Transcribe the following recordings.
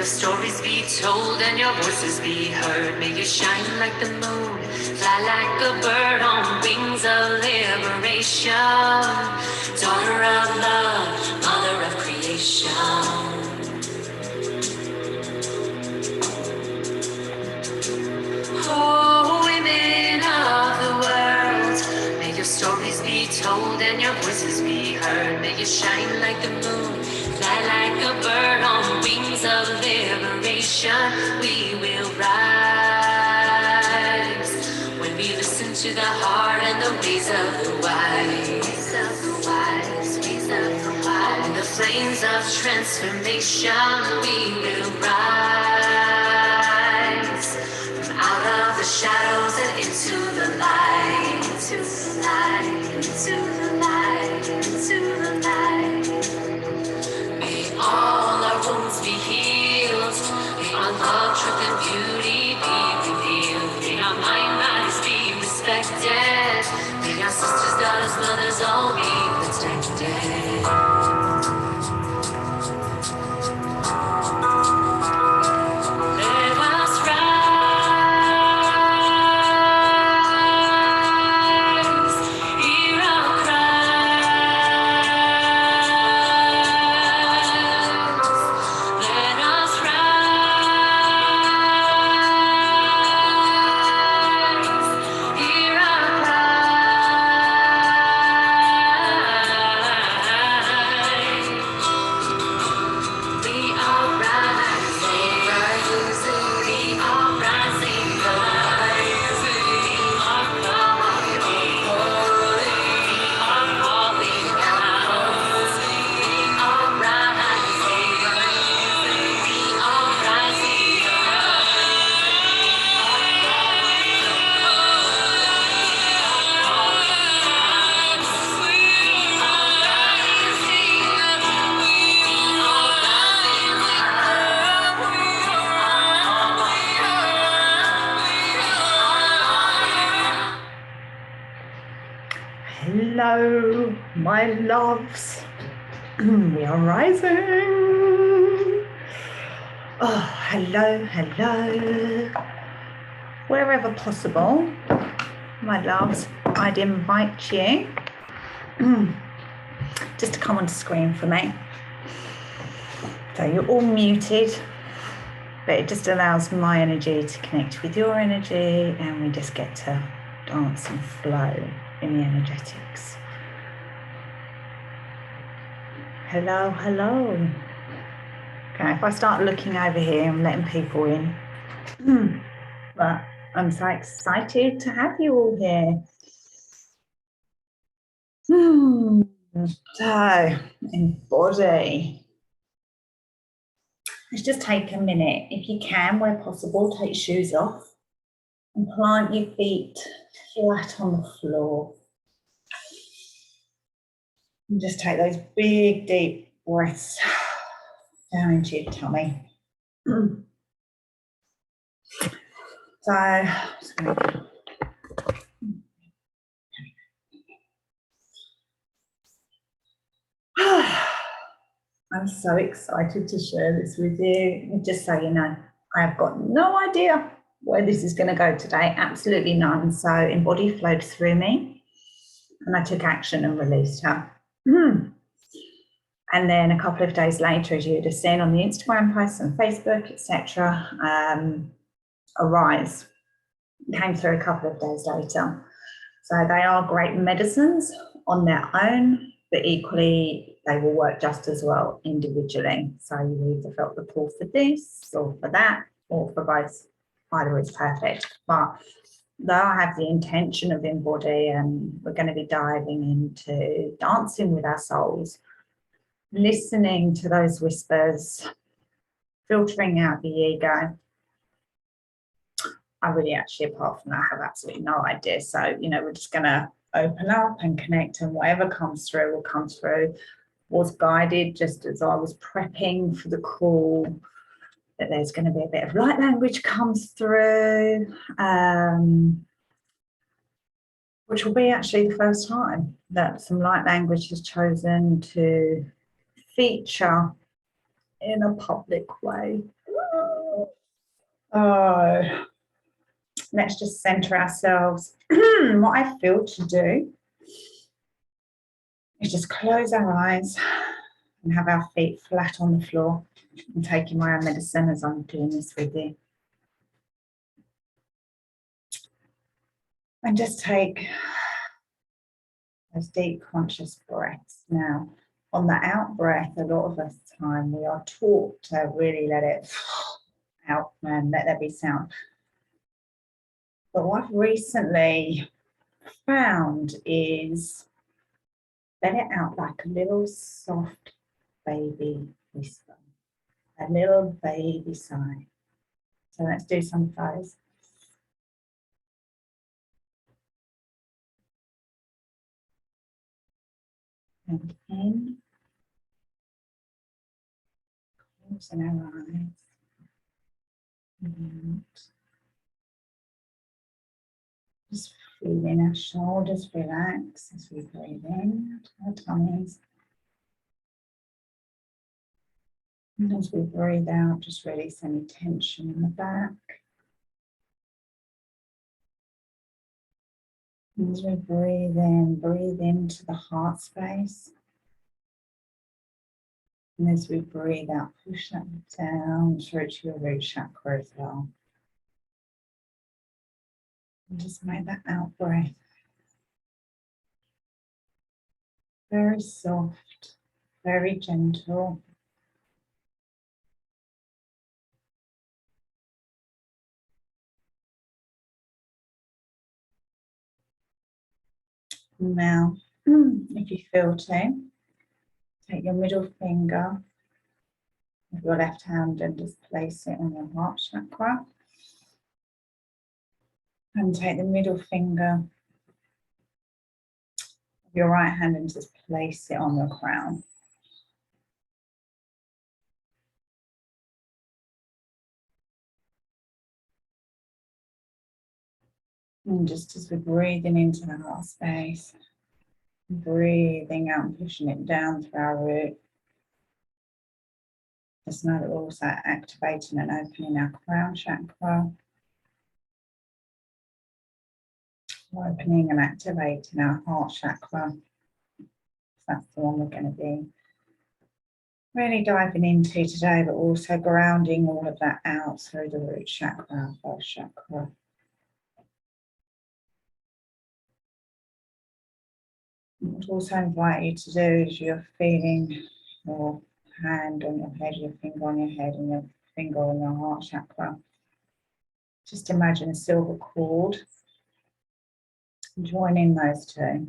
your stories be told and your voices be heard. May you shine like the moon, fly like a bird on wings of liberation. Daughter of love, mother of creation. Oh, women of the world, may your stories be told and your voices be heard. May you shine like the moon, fly like a bird on wings of liberation. We will rise when we listen to the heart and the ways of the wise. On the flames of transformation, we will rise from out of the shadows and into the light, into the light, into the light, into the light. May all our wounds be healed. May our love, truth, and beauty be revealed. May our mind, bodies be respected. May our sisters, daughters, mothers all be protected. Let us rise, hear our cries. Let us rise, hear our cries. We are rising, rising. We are rising, rising. We are calling, we are calling out. We are rising, we are rising. Hello, my loves. We are rising. Oh, hello, hello. Wherever possible, my loves, I'd invite you just to come onto screen for me. So you're all muted, but it just allows my energy to connect with your energy, and we just get to dance and flow in the energetics. Hello, hello. Okay, if I start looking over here, I'm letting people in. But I'm so excited to have you all here. So, embody. Let's just take a minute. If you can, where possible, take your shoes off and plant your feet flat on the floor. And just take those big, deep breaths down into your tummy. So, I'm so excited to share this with you. Just so you know, I have got no idea where this is going to go today, absolutely none. So Embody flowed through me and I took action and released her. And then a couple of days later, as you would have seen on the Instagram posts and Facebook, etc., Arise came through a couple of days later. So they are great medicines on their own, but equally they will work just as well individually. So you either felt the pull for this or for that or for both. Either is perfect. But though I have the intention of Embody, and we're going to be diving into dancing with our souls, listening to those whispers, filtering out the ego, I really actually, apart from that, have absolutely no idea. So, you know, we're just going to open up and connect, and whatever comes through will come through. Was guided just as I was prepping for the call that there's going to be a bit of light language comes through, which will be actually the first time that some light language is chosen to feature in a public way. Oh, let's just center ourselves. What I feel to do is just close our eyes and have our feet flat on the floor. I'm taking my own medicine as I'm doing this with you. And just take those deep conscious breaths. Now, on the out breath, a lot of us time we are taught to really let it out and let there be sound. But what I've recently found is let it out like a little soft baby whisper, a little baby sigh. So let's do some of those. And in, closing our eyes. And just feeling our shoulders relax as we breathe in to our tummies. And as we breathe out, just release any tension in the back. And as we breathe into the heart space. And as we breathe out, push that down through to your root chakra as well. And just make that out breath very soft, very gentle. Now, if you feel to, take your middle finger of your left hand and just place it on your heart chakra. And take the middle finger of your right hand and just place it on your crown. And just as we're breathing into the heart space, breathing out and pushing it down through our root. Just know that we're also activating and opening our crown chakra. Opening and activating our heart chakra. That's the one we're going to be really diving into today, but also grounding all of that out through the root chakra, first chakra. What I also invite you to do is you're feeling your hand on your head, your finger on your head, and your finger on your heart chakra. Just imagine a silver cord. Join in those two.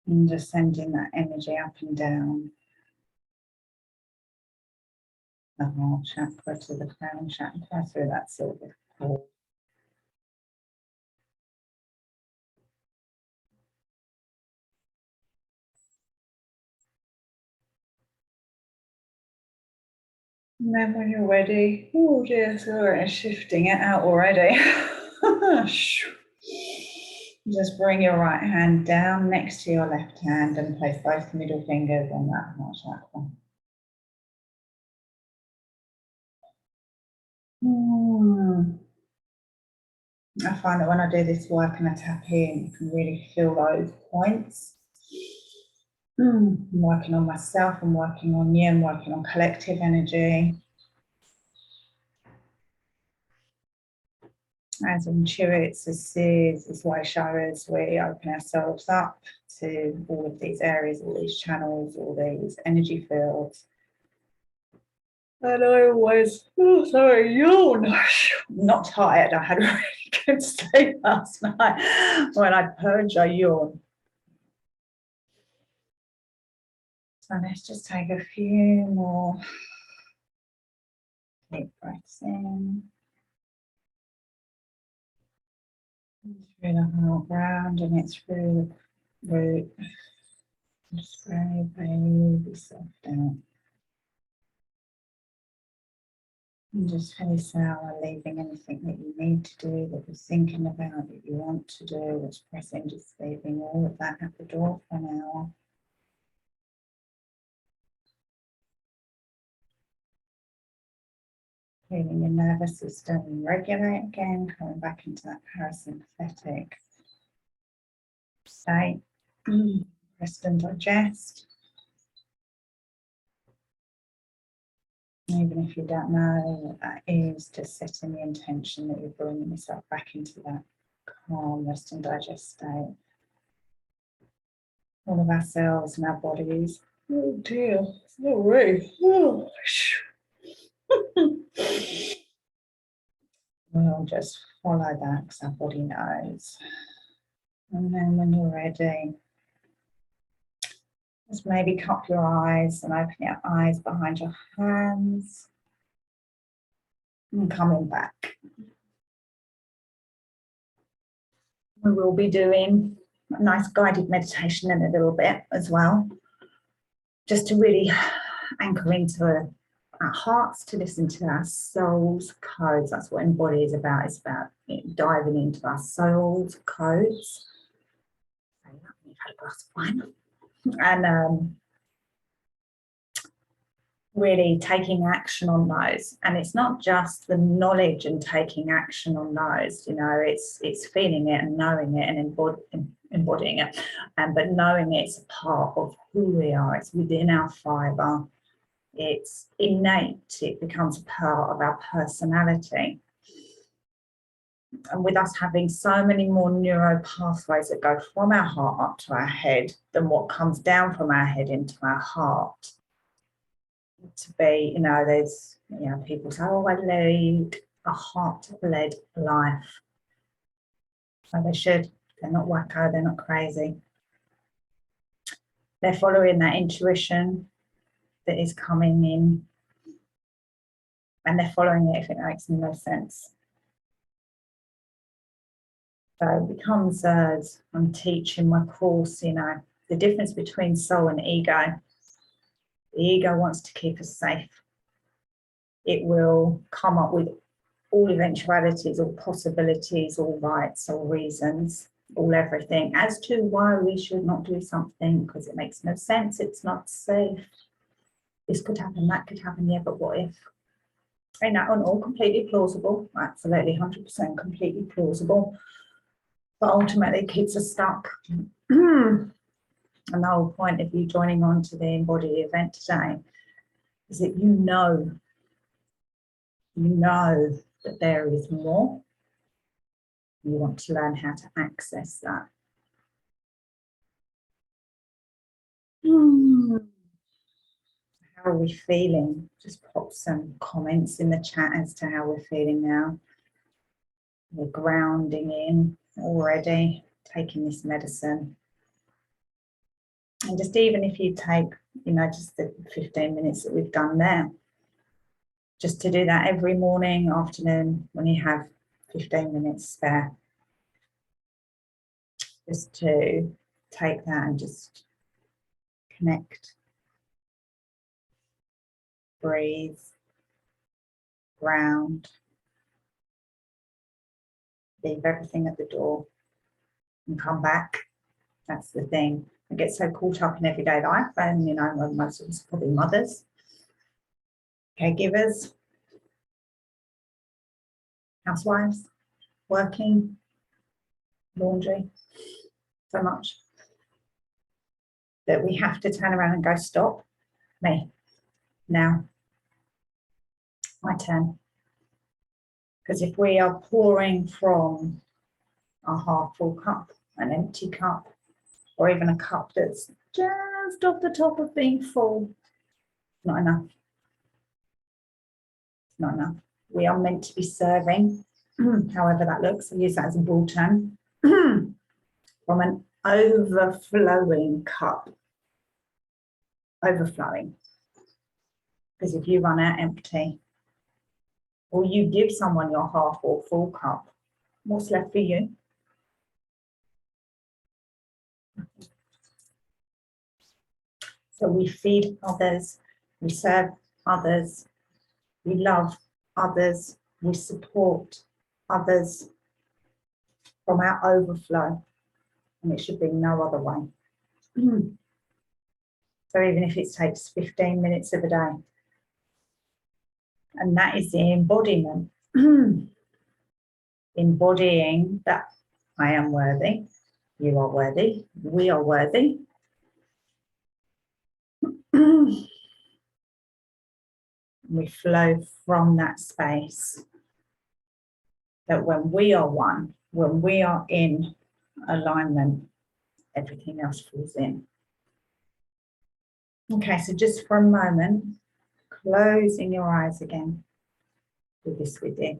And just sending that energy up and down the heart chakra to the crown chakra through that silver cord. And then when you're ready, oh dear, sorry, it's shifting it out already. Just bring your right hand down next to your left hand and place both middle fingers on that heart chakra. I find that when I do this work and I tap in, you can really feel those points. I'm working on myself, I'm working on you, I'm working on collective energy. As intuits, as seers, as light showers, we open ourselves up to all of these areas, all these channels, all these energy fields. And I always, yawn. Not tired, I had a really good sleep last night. When I purge, I yawn. So let's just take a few more deep breaths in. Through the heart, grounding it through the root. Just very baby soft out. And just face out, leaving anything that you need to do, that you're thinking about, that you want to do, that's pressing, just leaving all of that at the door for now. Feeling your nervous system regulate again, coming back into that parasympathetic state. Rest and digest. Even if you don't know what that is, just setting the intention that you're bringing yourself back into that calm, rest and digest state. All of our cells and our bodies. Oh dear, no way. Oh. We'll just follow that because our body knows. And then when you're ready, just maybe cup your eyes and open your eyes behind your hands. And coming back. We will be doing a nice guided meditation in a little bit as well, just to really anchor into our hearts, to listen to our soul's codes. That's what Embody is about. It's about diving into our soul's codes. We've had a glass of wine. And really taking action on those. And it's not just the knowledge and taking action on those, you know, it's feeling it and knowing it and embodying it. But knowing it's a part of who we are, it's within our fibre, it's innate, it becomes a part of our personality. And with us having so many more neuro pathways that go from our heart up to our head than what comes down from our head into our heart, to be, you know, there's, you know, people say, oh, I lead a heart-led life. So they should. They're not wacko, they're not crazy. They're following that intuition that is coming in, and they're following it if it makes no sense. So it becomes, as I'm teaching my course, you know, the difference between soul and ego. The ego wants to keep us safe. It will come up with all eventualities, all possibilities, all rights, all reasons, all everything as to why we should not do something, because it makes no sense, it's not safe. This could happen, that could happen, yeah, but what if? And that one all completely plausible, absolutely 100% completely plausible, but ultimately it keeps us stuck. And the whole point of you joining on to the Embody event today is that you know that there is more. You want to learn how to access that. How are we feeling? Just pop some comments in the chat as to how we're feeling now. We're grounding in already, taking this medicine. And just even if you take, you know, just the 15 minutes that we've done there, just to do that every morning, afternoon, when you have 15 minutes spare, just to take that and just connect, breathe, ground, leave everything at the door and come back. That's the thing. I get so caught up in everyday life, and you know, most of us are probably mothers, caregivers, housewives, working, laundry, so much that we have to turn around and go, stop, me, now, my turn. Because if we are pouring from a half full cup, an empty cup, or even a cup that's just off the top of being full, not enough. Not enough. We are meant to be serving, however that looks. I use that as a ball term, from an overflowing cup. Overflowing. Because if you run out empty, or you give someone your half or full cup, what's left for you? So we feed others, we serve others, we love others, we support others from our overflow, and it should be no other way. So even if it takes 15 minutes of a day, And that is the embodiment. Embodying that I am worthy, you are worthy, we are worthy. We flow from that space that when we are one, when we are in alignment, everything else falls in. Okay, so just for a moment, closing your eyes again. Do this with you.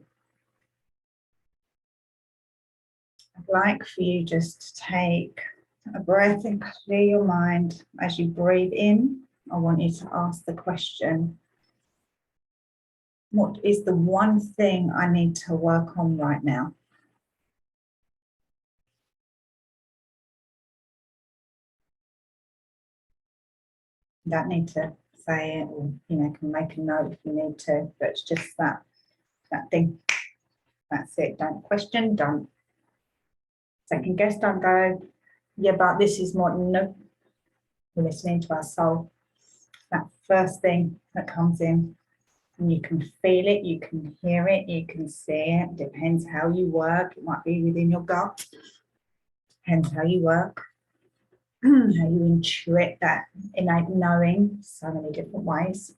I'd like for you just to take a breath and clear your mind. As you breathe in, I want you to ask the question, what is the one thing I need to work on right now? You don't need to say it, or can make a note if you need to, but it's just that thing. That's it. Don't question, don't second guess, don't go, yeah, but this is more. No, we're listening to our soul. That first thing that comes in, and you can feel it, you can hear it, you can see it. Depends how you work. It might be within your gut. Depends how you work. How you intuit that innate knowing so many different ways.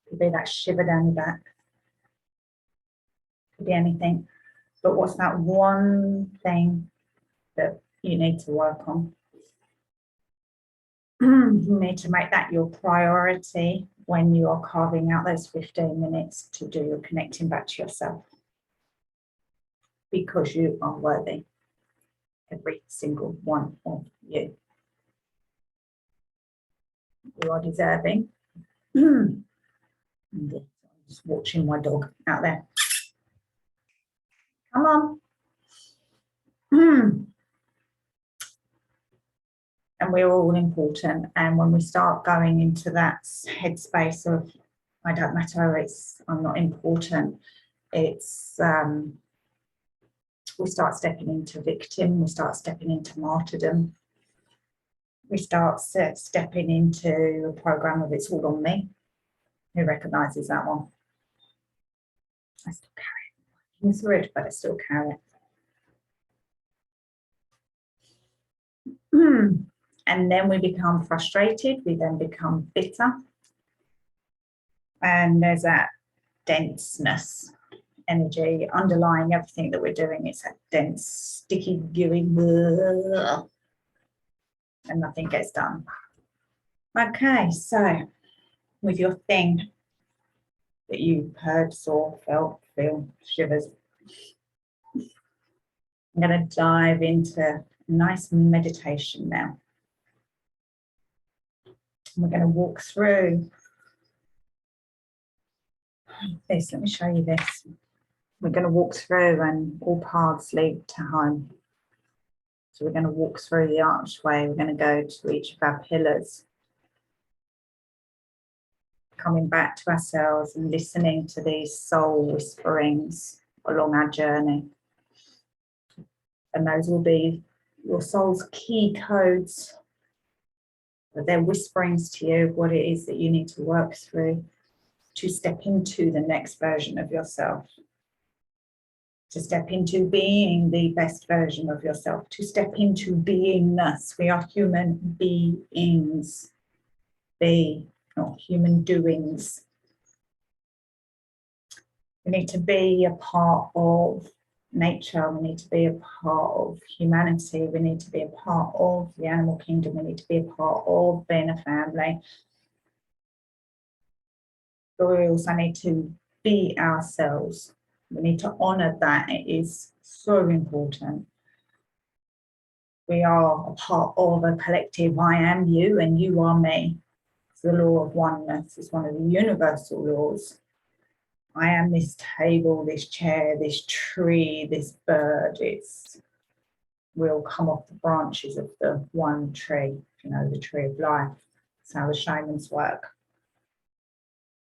Could be that shiver down your back. Could be anything. But what's that one thing that you need to work on? You need to make that your priority when you are carving out those 15 minutes to do your connecting back to yourself. Because you are worthy. Every single one of you. You are deserving. I'm just watching my dog out there. Come on. And we're all important. And when we start going into that headspace of, I don't matter, I'm not important, it's we start stepping into victim, we start stepping into martyrdom, we start stepping into a program of it's all on me. Who recognises that one? I still carry it. It's rude, but I still carry it. And then we become frustrated, we then become bitter. And there's that denseness energy underlying everything that we're doing. It's that dense, sticky, gooey, and nothing gets done. Okay, so with your thing that you heard, saw, felt, feel, shivers, I'm going to dive into a nice meditation now. We're going to walk through this. Let me show you this. We're going to walk through and all paths lead to home. So we're going to walk through the archway. We're going to go to each of our pillars. Coming back to ourselves and listening to these soul whisperings along our journey. And those will be your soul's key codes. But they're whisperings to you of what it is that you need to work through to step into the next version of yourself. To step into being the best version of yourself. To step into beingness. We are human beings. Be, not human doings. We need to be a part of nature. We need to be a part of humanity. We need to be a part of the animal kingdom. We need to be a part of being a family. But we also need to be ourselves. We need to honor that. It is so important. We are a part of a collective. I am you and you are me. It's the law of oneness. It's one of the universal laws. I am this table, this chair, this tree, this bird. We all come off the branches of the one tree, the tree of life. That's how the shamans work.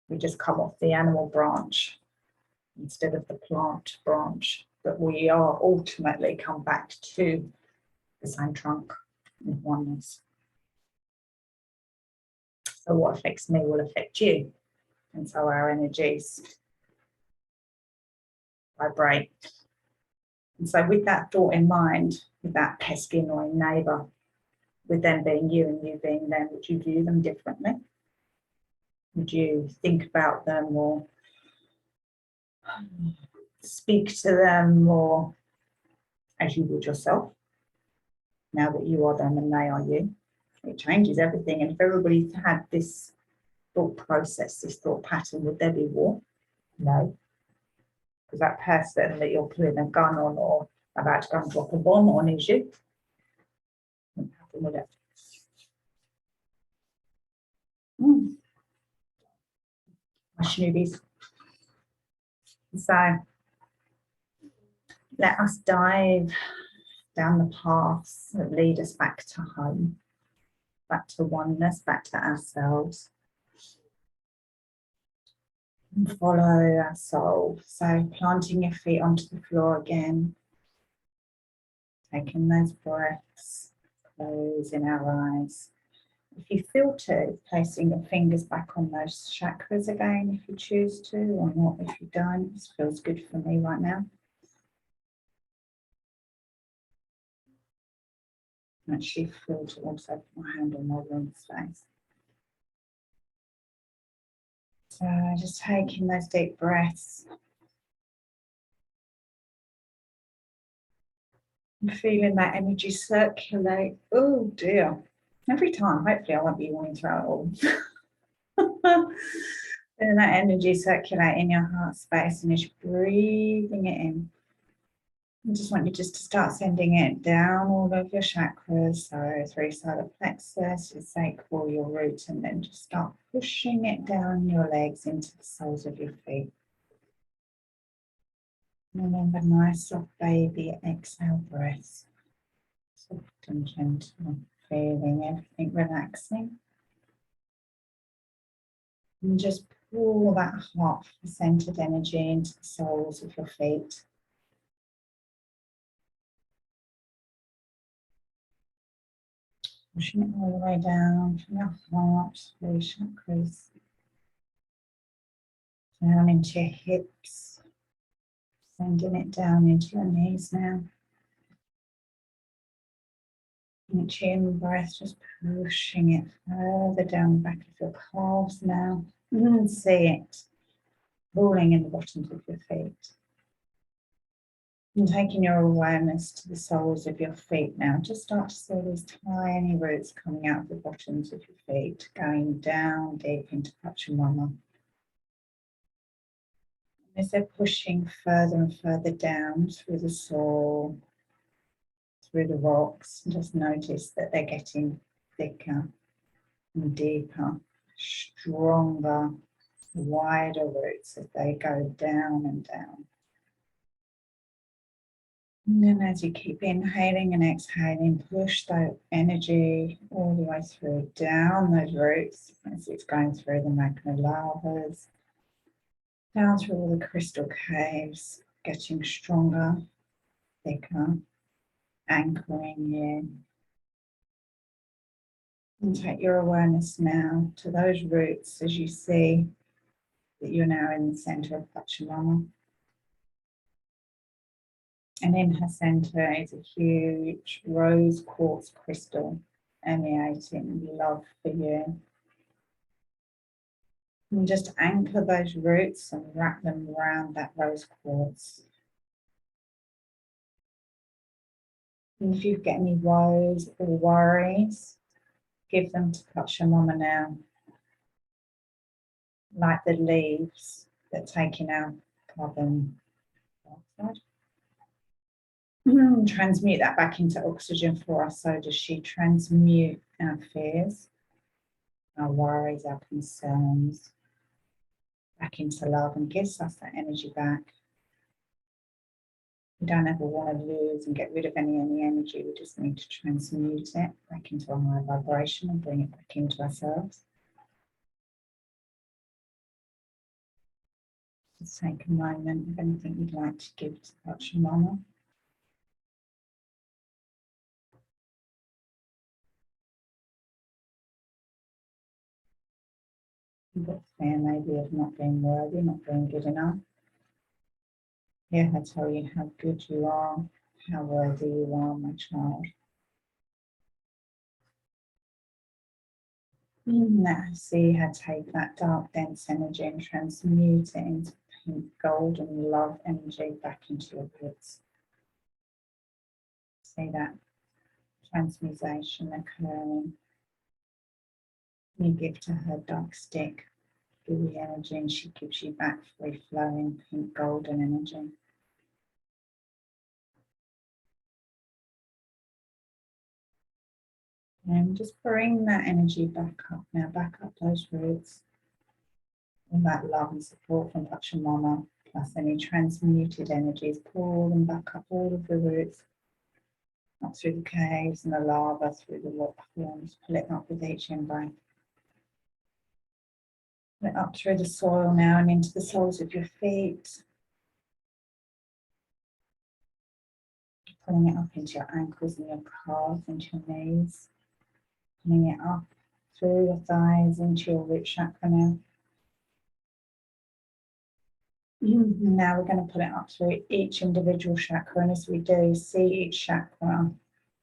We just come off the animal branch instead of the plant branch. But we are ultimately come back to the same trunk of oneness. So what affects me will affect you. And so our energies vibrate. And so with that thought in mind, with that pesky, annoying neighbour, with them being you and you being them, would you view them differently? Would you think about them or speak to them more as you would yourself? Now that you are them and they are you, it changes everything. And if everybody had this thought process, this thought pattern, would there be war? No. Because that person that you're putting a gun on or about to go and drop a bomb on is you. Wouldn't happen, would it? My snoobies. So let us dive down the paths that lead us back to home, back to oneness, back to ourselves. And follow our soul. So planting your feet onto the floor again, taking those breaths, closing our eyes. If you feel to, placing your fingers back on those chakras again, if you choose to, or not if you don't. This feels good for me right now. Actually feel to also put my hand on my room space. So just taking those deep breaths. And feeling that energy circulate. Oh dear. Every time, hopefully I won't be wanting to throw it all. Feeling that energy circulate in your heart space and just breathing it in. I just want you just to start sending it down all of your chakras, so through solar plexus, your sacral, your root, and then just start pushing it down your legs into the soles of your feet. Remember, nice soft baby exhale breaths, soft and gentle, feeling everything relaxing. And just pull that heart-centered energy into the soles of your feet. Pushing it all the way down from your heart, through your chakras, down into your hips, sending it down into your knees now. And your chin breath, just pushing it further down the back of your calves now. And see it rolling in the bottoms of your feet. And taking your awareness to the soles of your feet now, just start to see these tiny roots coming out of the bottoms of your feet, going down deep into Pachamama. As they're pushing further and further down through the soil, through the rocks, just notice that they're getting thicker and deeper, stronger, wider roots as they go down and down. And then as you keep inhaling and exhaling, push that energy all the way through, down those roots as it's going through the magna lavas, down through all the crystal caves, getting stronger, thicker, anchoring in. And take your awareness now to those roots as you see that you're now in the center of Pachamama. And in her center is a huge rose quartz crystal emanating love for you. And just anchor those roots and wrap them around that rose quartz. And if you get any woes or worries, give them to Pachamama now. Like the leaves that taking out carbon dioxide. Transmute that back into oxygen for us. So does she transmute our fears, our worries, our concerns back into love and gives us that energy back. We don't ever want to lose and get rid of any energy. We just need to transmute it back into a higher vibration and bring it back into ourselves. Just take a moment of anything you'd like to give to Pachamama. But fear maybe of not being worthy, not being good enough. Here I tell you how good you are, how worthy you are, my child. Now see how take that dark, dense energy and transmute it into pink, golden love energy back into your roots. See that transmutation occurring. You give to her dark stick, give the energy, and she gives you back free flowing pink, golden energy. And just bring that energy back up now, back up those roots. All that love and support from Pachamama, plus any transmuted energies, pull them back up all of the roots, up through the caves and the lava, through the rock forms. Pull it up with each in-breath. Pull it up through the soil now and into the soles of your feet. Pulling it up into your ankles and your calves, into your knees. Pulling it up through your thighs into your root chakra now. Now we're going to put it up through each individual chakra, and as we do, see each chakra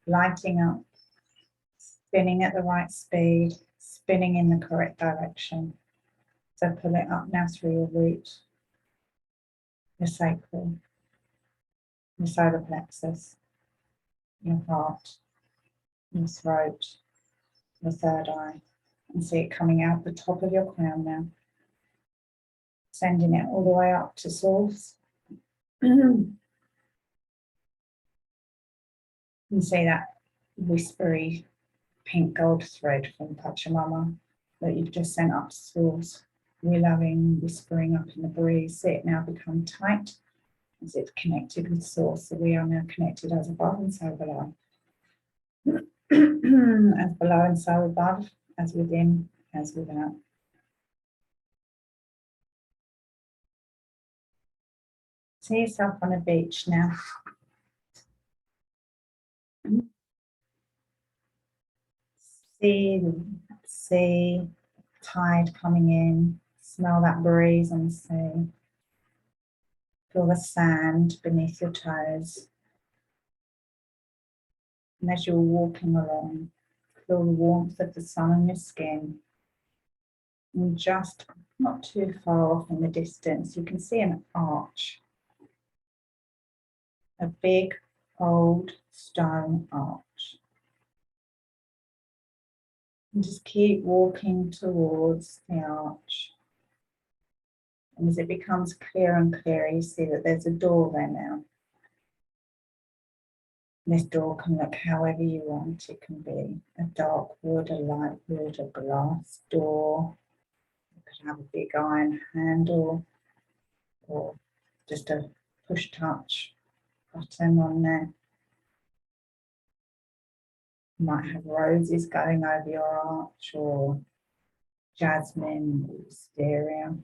lighting up, spinning at the right speed, spinning in the correct direction. So pull it up now through your root, your sacral, your solar plexus, your heart, your throat, your third eye, and see it coming out the top of your crown now, sending it all the way up to source. And see that whispery pink gold thread from Pachamama that you've just sent up to source, willowing, whispering up in the breeze. See it now become tight as it's connected with source. So we are now connected as above and so below. As below and so above, as within, as without. See yourself on a beach now. See the sea, tide coming in, smell that breeze on the sea. Feel the sand beneath your toes. And as you're walking along, feel the warmth of the sun on your skin. And just not too far off in the distance, you can see an arch. A big, old stone arch. And just keep walking towards the arch. And as it becomes clearer and clearer, you see that there's a door there now. This door can look however you want. It can be a dark wood, a light wood, a glass door. It could have a big iron handle or just a push touch button on there. You might have roses going over your arch or jasmine or wisteria.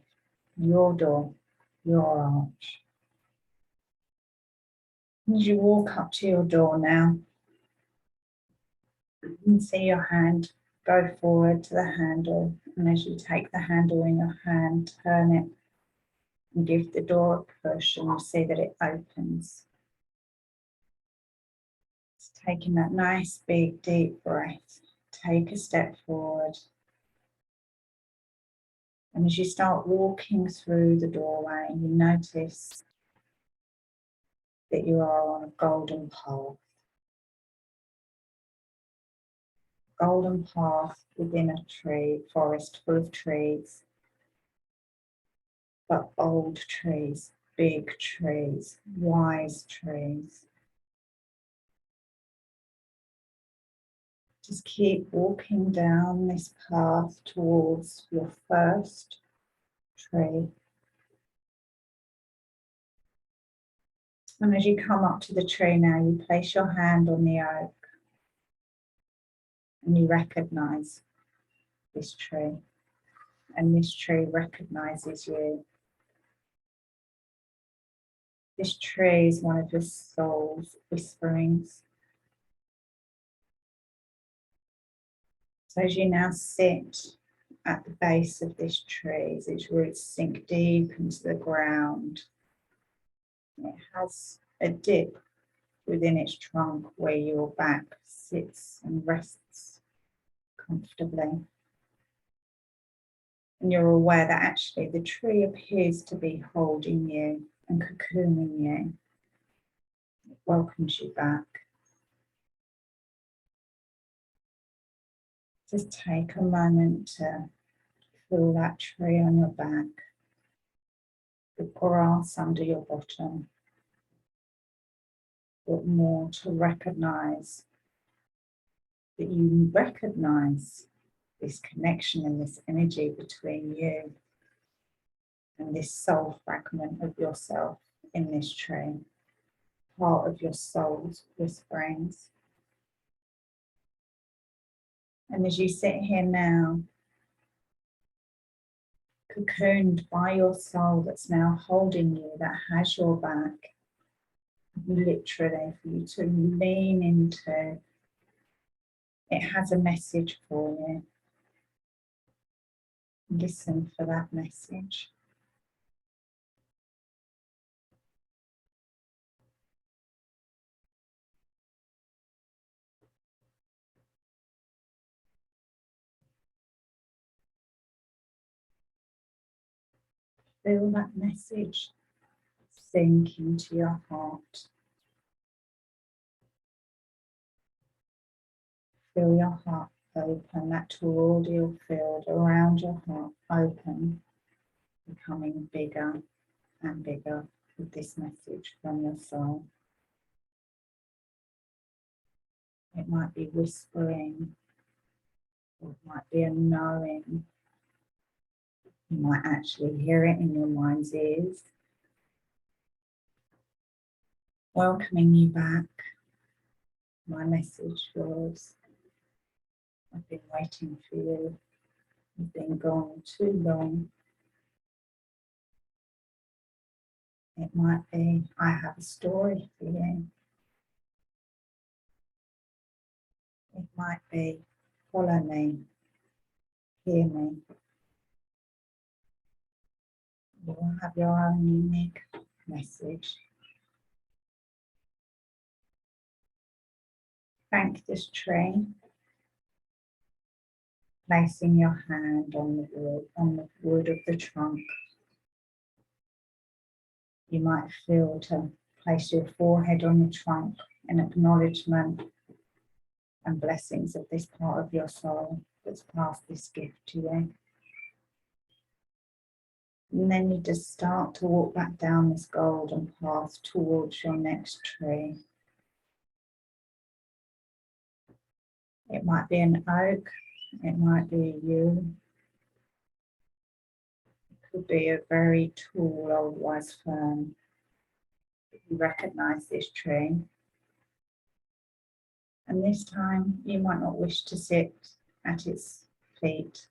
Your door, your arch. As you walk up to your door now, you can see your hand go forward to the handle, and as you take the handle in your hand, turn it and give the door a push, and you see that it opens. It's taking that nice big deep breath. Take a step forward. And as you start walking through the doorway, you notice that you are on a golden path. Golden path within a tree, forest full of trees, but old trees, big trees, wise trees. Just keep walking down this path towards your first tree. And as you come up to the tree now, you place your hand on the oak and you recognize this tree. And this tree recognizes you. This tree is one of your soul's whisperings. So as you now sit at the base of this tree as its roots sink deep into the ground. It has a dip within its trunk where your back sits and rests comfortably. And you're aware that actually the tree appears to be holding you and cocooning you. It welcomes you back. Just take a moment to feel that tree on your back, the grass under your bottom, but more to recognize that you recognize this connection and this energy between you and this soul fragment of yourself in this tree, part of your soul's whisperings. And as you sit here now, cocooned by your soul that's now holding you, that has your back, literally for you to lean into, it has a message for you. Listen for that message. Feel that message sink into your heart. Feel your heart open, that toroidal field around your heart open, becoming bigger and bigger with this message from your soul. It might be whispering, or it might be a knowing. You might actually hear it in your mind's ears, welcoming you back. My message was, I've been waiting for you. You've been gone too long. It might be, I have a story for you. It might be, follow me, hear me. You will have your own unique message. Thank this tree, placing your hand on the wood of the trunk. You might feel to place your forehead on the trunk in acknowledgement and blessings of this part of your soul that's passed this gift to you. And then you just start to walk back down this golden path towards your next tree. It might be an oak, it might be a yew, it could be a very tall old wise fern. You recognize this tree. And this time you might not wish to sit at its feet.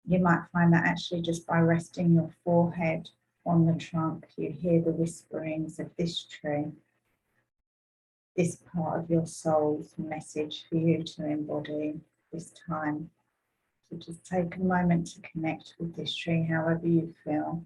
You might find that actually just by resting your forehead on the trunk, you hear the whisperings of this tree, this part of your soul's message for you to embody this time. So just take a moment to connect with this tree however you feel.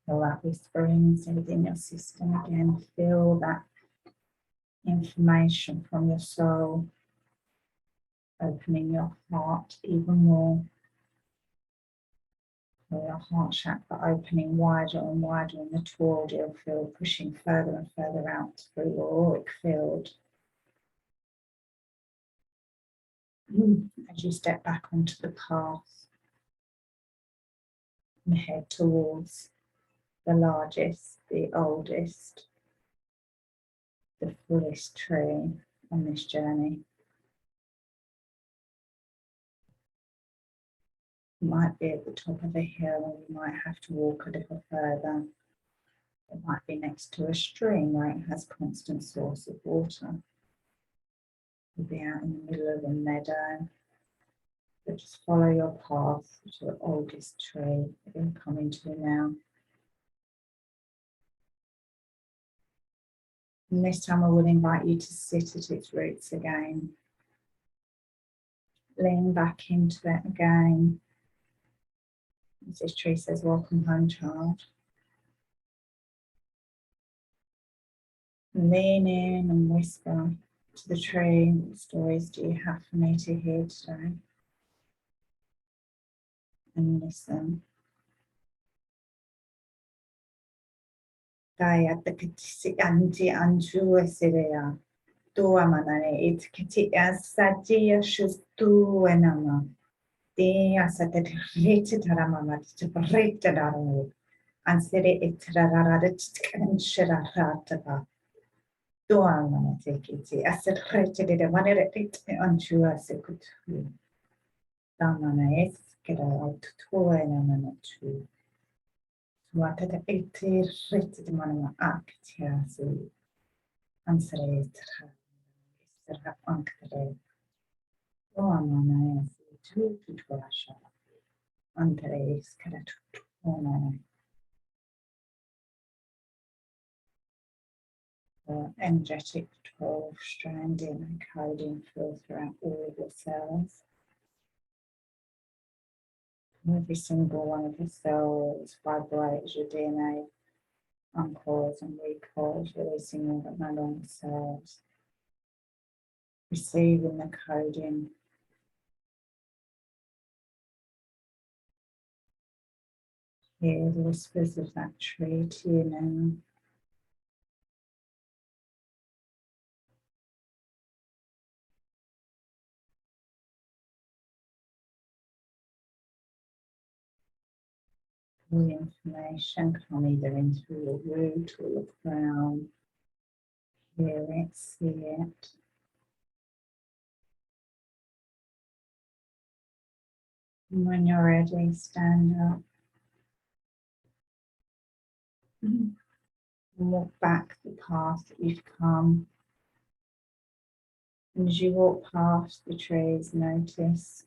Feel that whisperings within your system again. Feel that information from your soul, opening your heart even more. Feel your heart chakra opening wider and wider in the toroidal field, pushing further and further out through your auric field. As you step back onto the path and head towards the largest, the oldest, the fullest tree on this journey. You might be at the top of a hill, or you might have to walk a little further. It might be next to a stream where it has constant source of water. You'll be out in the middle of a meadow. But just follow your path to the oldest tree that you're coming to now. And this time I will invite you to sit at its roots again. Lean back into it again. As this tree says, welcome home, child. Lean in and whisper to the tree, what stories do you have for me to hear today? And listen. Kaya takitisi anti anjua sirea. Tua manane it kiti asajia shustu enama. Dia satet rite taramama to rite daramu. Ansere it rararit and shirarataba. Tua manate kiti asset rite de manere it anjua sekutu. Damana es kera out tua enamana tu. Watata iti rite de manama aktia si. Ansere será ankare o amana tu tuasha andere skeletu ona energetic 12 stranding and coding flow throughout all of your cells. Every single one of the cells vibrates your DNA, uncoils and recoils, releasing all the no longer cells. Receiving the coding. Hear the whispers of that tree to you now. The information come either in through your root or your crown. Hear it, see it. And when you're ready, stand up. And walk back the path that you've come. And as you walk past the trees, notice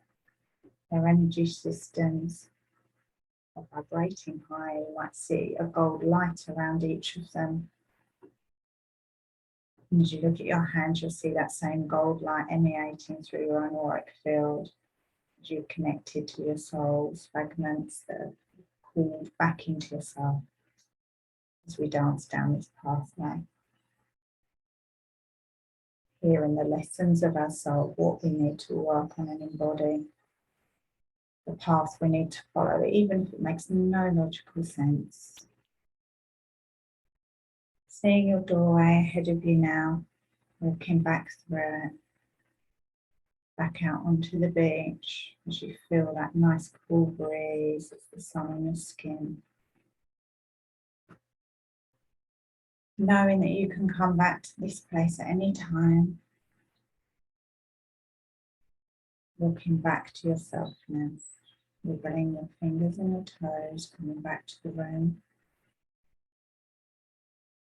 their energy systems are vibrating high. You might see a gold light around each of them. And as you look at your hand, you'll see that same gold light emanating through your own auric field. As you're connected to your soul's fragments that are called back into yourself as we dance down this pathway. Hearing the lessons of our soul, what we need to work on and embody, the path we need to follow, even if it makes no logical sense. Seeing your doorway ahead of you now, walking back through it, back out onto the beach as you feel that nice cool breeze of the sun on your skin. Knowing that you can come back to this place at any time. Walking back to yourself now. Wiggling your fingers and your toes, coming back to the room.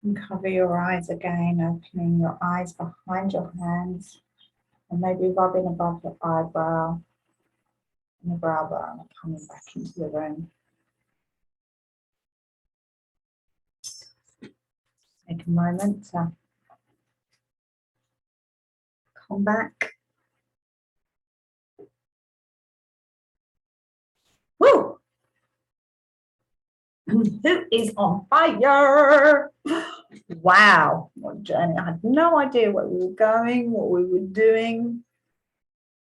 And cover your eyes again, opening your eyes behind your hands. And maybe rubbing above your eyebrow and the brow bone and coming back into the room. Take a moment to come back. Woo! Who is on fire? Wow, what journey. I had no idea where we were going, what we were doing.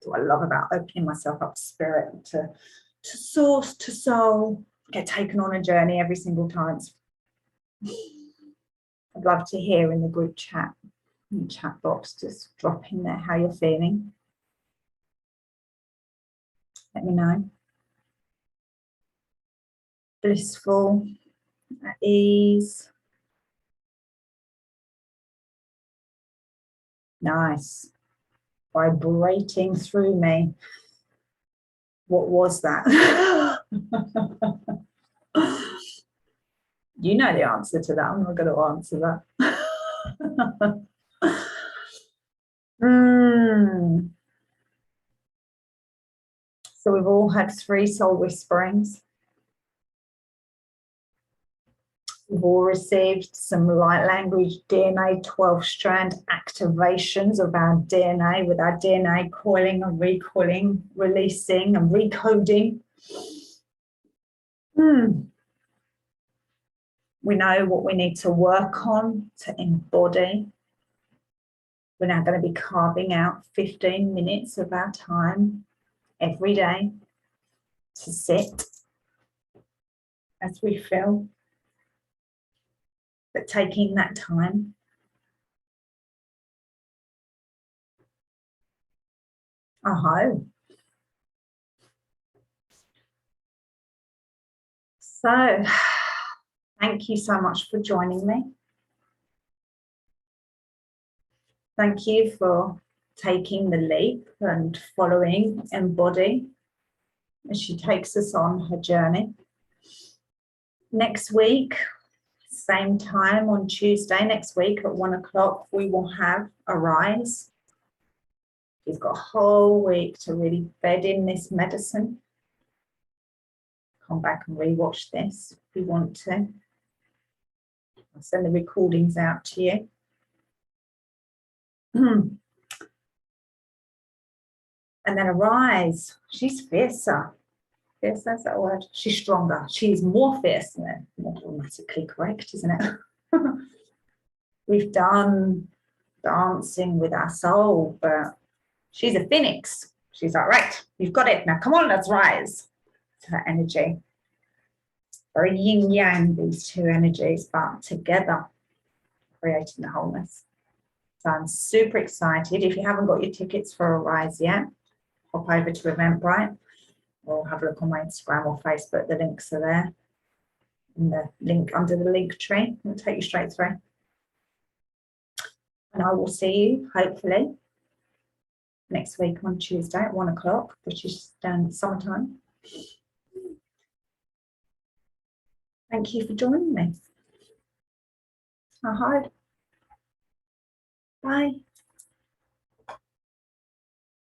What I love about opening myself up to spirit, to source, to soul, get taken on a journey every single time. I'd love to hear in the group chat, in the chat box, just drop in there how you're feeling. Let me know. Blissful, at ease. Nice. Vibrating through me. What was that? You know the answer to that. I'm not going to answer that. So we've all had 3 soul whisperings. We've all received some light language DNA 12-strand activations of our DNA, with our DNA coiling and recoiling, releasing and recoding. We know what we need to work on to embody. We're now going to be carving out 15 minutes of our time every day to sit as we feel. But taking that time, So, thank you so much for joining me. Thank you for taking the leap and following Embody as she takes us on her journey. Next week, same time on Tuesday next week at 1 o'clock, we will have Arise. You've got a whole week to really bed in this medicine. Come back and rewatch this if you want to. I'll send the recordings out to you. And then Arise. She's fiercer. Fiercer, is that a word? She's stronger. She's more fierce. More grammatically correct, isn't it? We've done dancing with our soul, but she's a phoenix. She's like, right, you've got it. Now come on, let's rise. It's her energy. Very yin yang, these 2 energies, but together, creating the wholeness. So I'm super excited. If you haven't got your tickets for Arise yet, hop over to Eventbrite or have a look on my Instagram or Facebook. The links are there. And the link under the link tree will take you straight through. And I will see you, hopefully, next week on Tuesday at 1 o'clock, British Standard Summertime. Thank you for joining me. Bye.